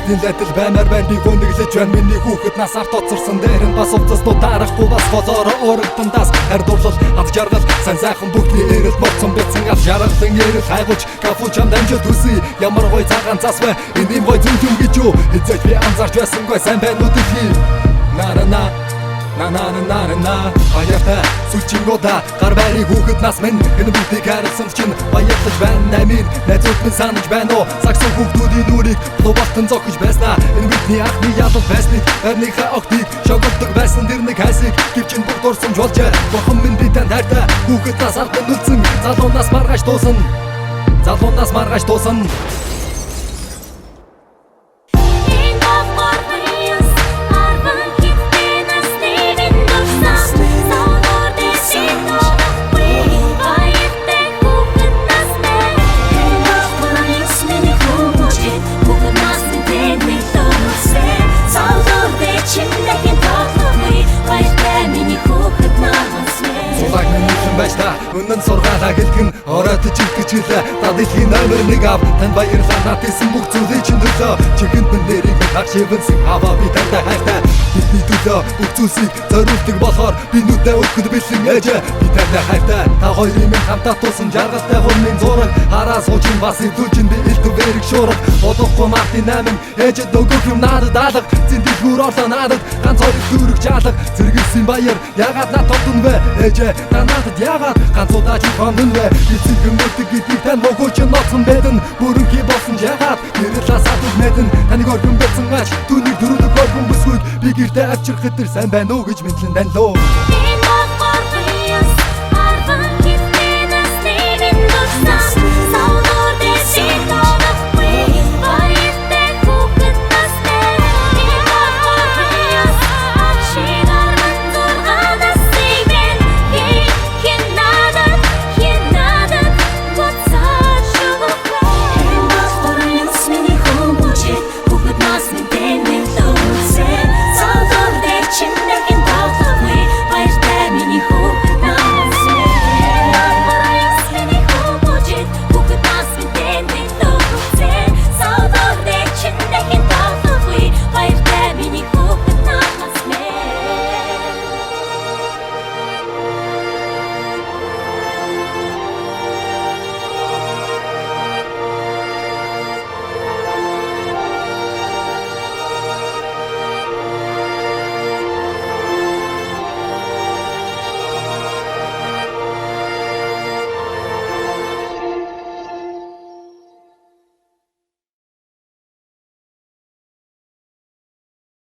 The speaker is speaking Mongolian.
Эцгийн лайтал баймаар байна би гүндэглэж байна миний хүүхэд нас арт оцорсон дээр нь бас увцаснууд тарахгүй бас болоороо урагтандаас хар дурлал ад жаргал сайн сайхан бүгдний эрэл болцсон бэцэн ав жаргалан эрэл хайгуулж кафучам дамжид үсий ямар гой цагаан цас бай энэ гой зүг юм гэж юу эцэг би анзаарч байсангүй сайн байна уу дэлхий на баяртай сүлжингода гар байрыг хүүхэд нас минь энэ бүгдийг харилсан чинь баярлаж байна амин найзууд минь санаж байна уу сагсан хүүхдүүдийн нүрийг лувалтан зогсож байснаа энэ бидний анхны ялал байсныг барныхаа огтыг шогтдог байсан тэр нэг хайсыг гівчин бүгд дурсамж болж бурхан минь би танд хайртай хүүхэд нас ард нүцэн залуунаас маргааш туусан Үнэн сургаалаа гэлгэн оройтож итгэж хэлээ Дэлхийн номер 1 ав танд баярлалаа над хийсэн бүх зүйлийн чинь төлөө Чигэнд минь дэрийг хаг шивэнсэн аваа би тантай хайртай Бидний төлөө бүх зүйлсийг зориулдаг болохоор би нүдээ өгөхөд бэлэн ээжээ Би тантай хайртай та хоёрын минь хамтаа туусан жаргалтай хурмын зураг Хараа суучин бас эвдүүлчин би элдв эрэг шуурга Бодохгүй мартын 8 ээжэд нөгөөх юм надад алга Зэндэл хөр орлоо надад ганц хоёрыг дүүрэг чаалга Зэрэгсэн баяр ягаад над толдон вэ ээжээ та надад ягаад ганцудаа чи хонон вэ эцэг өмөрдөг гэдгийг тань могооч ноцсон байдэн бүрэнхий болсон ягаад гэрэласаад үгнэдэн таныг оргон бэлсэн гач түүнийг дөрөвдөг оргон бүсгүйд би гэртээ авчирхад тэр сайн байна уу гэж мэдлэн данлоо